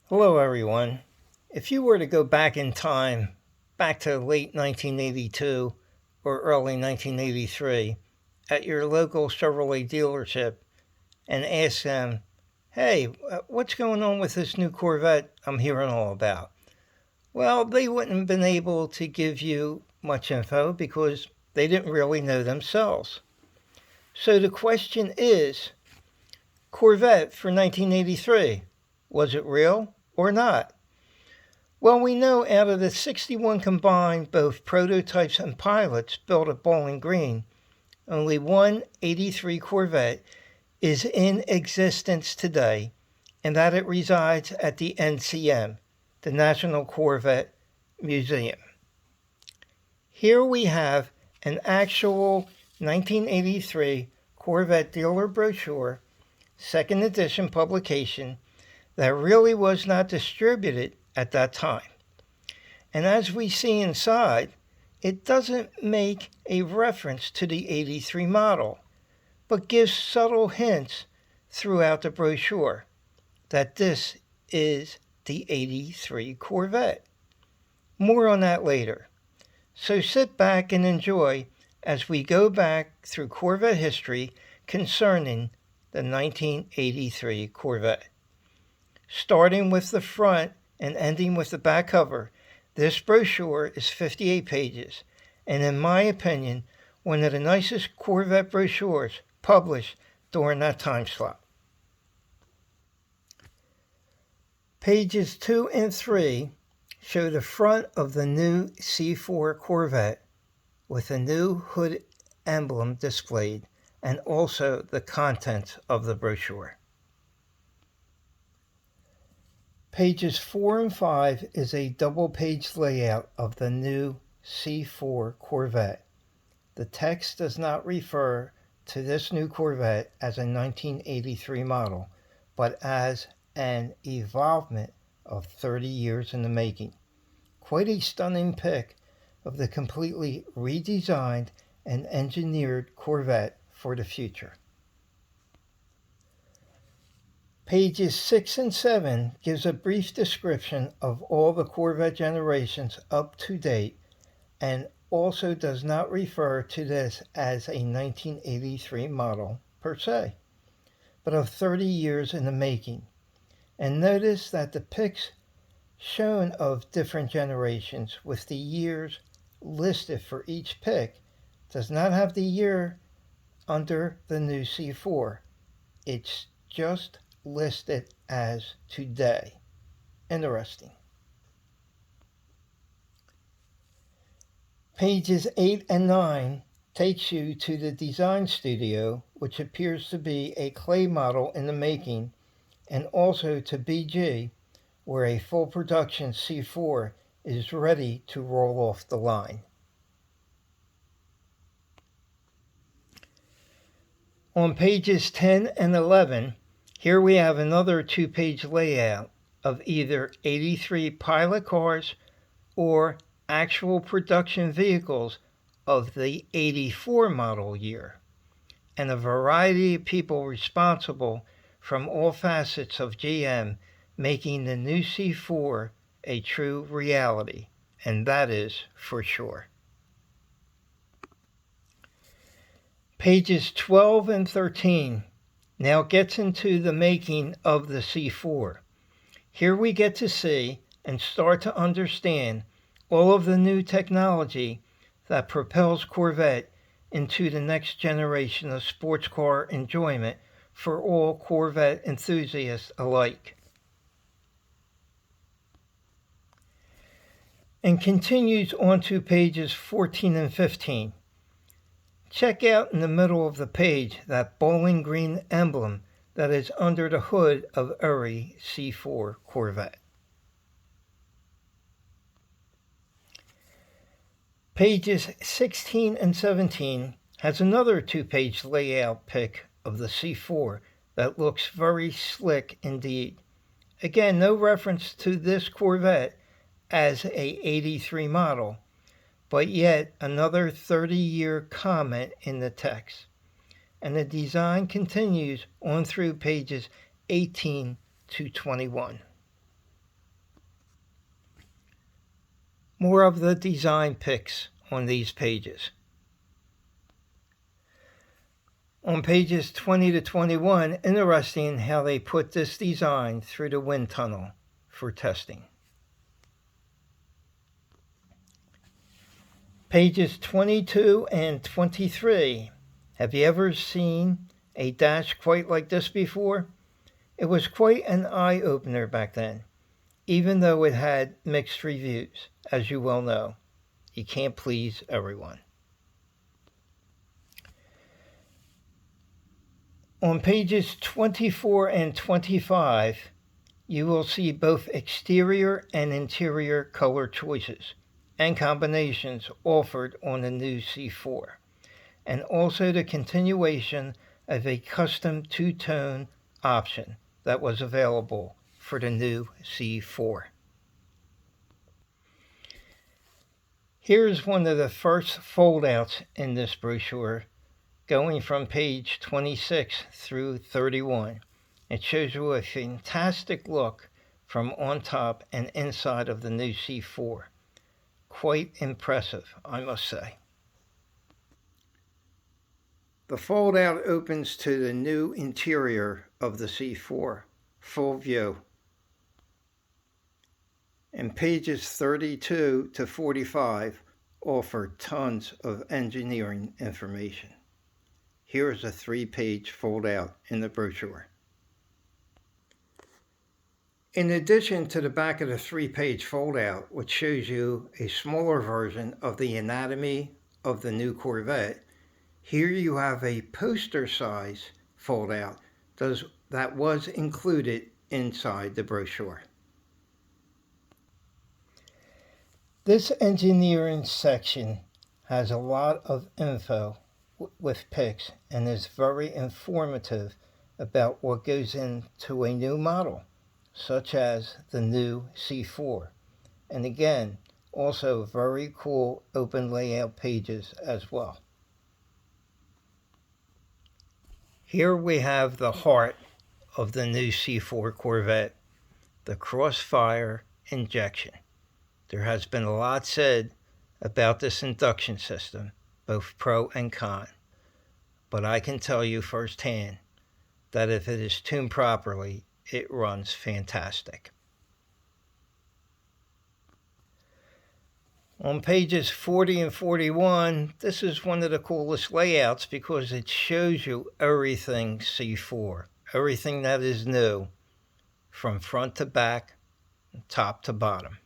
Hello, everyone. If you were to go back in time, back to late 1982 or early 1983, at your local Chevrolet dealership and ask them, hey, what's going on with this new Corvette I'm hearing all about? Well, they wouldn't have been able to give you much info because they didn't really know themselves. So the question is, Corvette for 1983, was it real or not? Well, we know out of the 61 combined, both prototypes and pilots built at Bowling Green, only one 83 Corvette is in existence today, and that it resides at the NCM, the National Corvette Museum. Here we have an actual 1983 Corvette Dealer Brochure, second edition publication, that really was not distributed at that time. And as we see inside, it doesn't make a reference to the 83 model, but gives subtle hints throughout the brochure that this is the 83 Corvette. More on that later. So sit back and enjoy as we go back through Corvette history concerning the 1983 Corvette. Starting with the front and ending with the back cover, this brochure is 58 pages, and in my opinion, one of the nicest Corvette brochures published during that time slot. Pages 2 and 3 show the front of the new C4 Corvette with a new hood emblem displayed, and also the contents of the brochure. Pages 4 and 5 is a double-page layout of the new C4 Corvette. The text does not refer to this new Corvette as a 1983 model, but as an evolvement of 30 years in the making. Quite a stunning pic of the completely redesigned and engineered Corvette for the future. Pages 6 and 7 gives a brief description of all the Corvette generations up to date, and also does not refer to this as a 1983 model per se, but of 30 years in the making. And notice that the pics shown of different generations with the years listed for each pic does not have the year under the new C4. It's just listed as today. Interesting. Pages 8 and 9 takes you to the design studio, which appears to be a clay model in the making, and also to BG, where a full production C4 is ready to roll off the line. On pages 10 and 11, here we have another two-page layout of either 83 pilot cars or actual production vehicles of the 84 model year, and a variety of people responsible from all facets of GM making the new C4 a true reality, and that is for sure. Pages 12 and 13 now gets into the making of the C4. Here we get to see and start to understand all of the new technology that propels Corvette into the next generation of sports car enjoyment for all Corvette enthusiasts alike. And continues on to pages 14 and 15. Check out in the middle of the page that Bowling Green emblem that is under the hood of every C4 Corvette. Pages 16 and 17 has another two-page layout pic of the C4 that looks very slick indeed. Again, no reference to this Corvette as a 83 model, but yet another 30-year comment in the text. And the design continues on through pages 18 to 21. More of the design pics on these pages. On pages 20 to 21, interesting how they put this design through the wind tunnel for testing. Pages 22 and 23. Have you ever seen a dash quite like this before? It was quite an eye-opener back then, even though it had mixed reviews, as you well know. You can't please everyone. On pages 24 and 25, you will see both exterior and interior color choices and combinations offered on the new C4, and also the continuation of a custom two-tone option that was available for the new C4. Here's one of the first foldouts in this brochure, going from page 26 through 31. It shows you a fantastic look from on top and inside of the new C4. Quite impressive, I must say. The foldout opens to the new interior of the C4, full view. And pages 32 to 45 offer tons of engineering information. Here is a 3-page foldout in the brochure. In addition to the back of the 3-page foldout, which shows you a smaller version of the anatomy of the new Corvette, here you have a poster size foldout that was included inside the brochure. This engineering section has a lot of info with pics and is very informative about what goes into a new model, such as the new C4. And again, also very cool open layout pages as well. Here we have the heart of the new C4 Corvette, the crossfire injection. There has been a lot said about this induction system, both pro and con, but I can tell you firsthand that if it is tuned properly, it runs fantastic. On pages 40 and 41, this is one of the coolest layouts because it shows you everything C4, everything that is new, from front to back, top to bottom.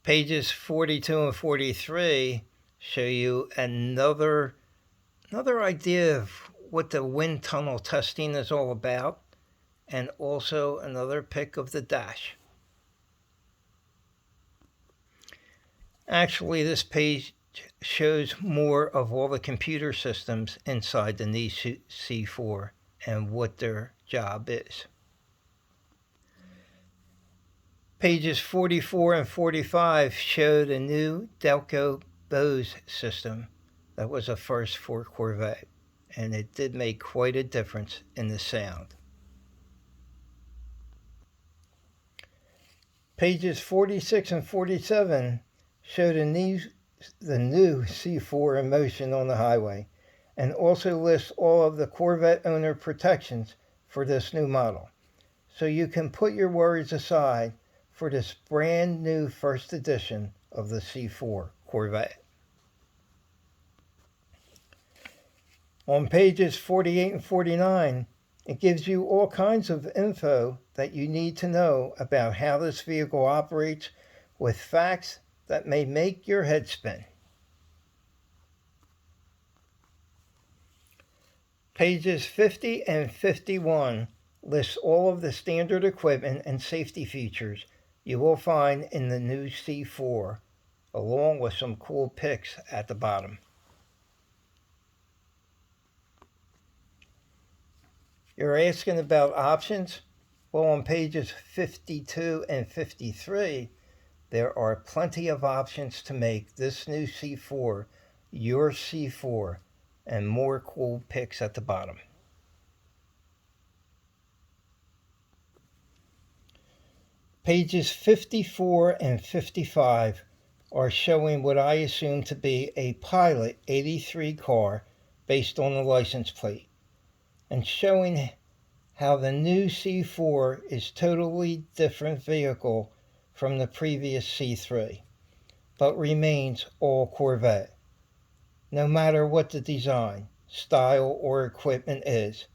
Pages 42 and 43 show you another idea of what the wind tunnel testing is all about, and also another pic of the dash. Actually, this page shows more of all the computer systems inside the new C4 and what their job is. Pages 44 and 45 show the new Delco Bose system that was a first for Corvette, and it did make quite a difference in the sound. Pages 46 and 47 show the new C4 in motion on the highway, and also lists all of the Corvette owner protections for this new model. So you can put your worries aside for this brand new first edition of the C4 Corvette. On pages 48 and 49, it gives you all kinds of info that you need to know about how this vehicle operates, with facts that may make your head spin. Pages 50 and 51 lists all of the standard equipment and safety features you will find in the new C4, along with some cool pics at the bottom. You're asking about options? Well, on pages 52 and 53, there are plenty of options to make this new C4 your C4, and more cool pics at the bottom. Pages 54 and 55 are showing what I assume to be a Pilot 83 car based on the license plate, and showing how the new C4 is totally different vehicle from the previous C3, but remains all Corvette, no matter what the design, style, or equipment is.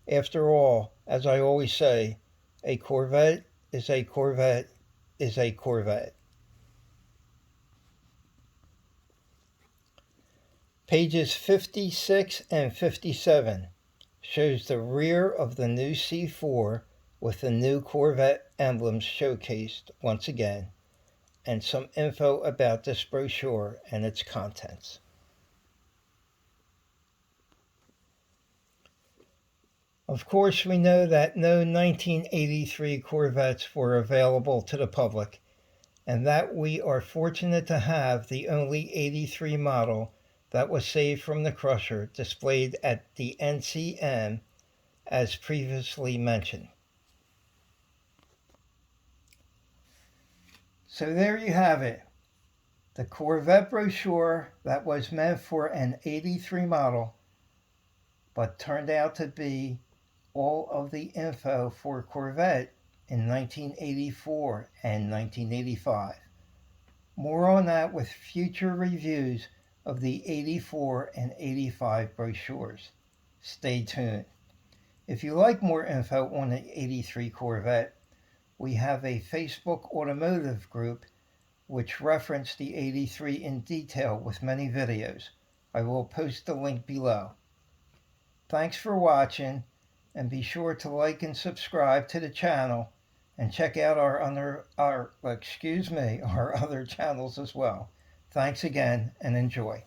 After all, as I always say, a Corvette is a Corvette is a Corvette. Pages 56 and 57 shows the rear of the new C4 with the new Corvette emblems showcased once again, and some info about this brochure and its contents. Of course, we know that no 1983 Corvettes were available to the public, and that we are fortunate to have the only 83 model that was saved from the crusher displayed at the NCM as previously mentioned. So there you have it, the Corvette brochure that was meant for an 83 model but turned out to be all of the info for Corvette in 1984 and 1985. More on that with future reviews of the 84 and 85 brochures. Stay tuned. If you like more info on the 83 Corvette, we have a Facebook automotive group which reference the 83 in detail with many videos. I will post the link below. Thanks for watching, and be sure to like and subscribe to the channel, and check out our other channels as well. Thanks again, and enjoy.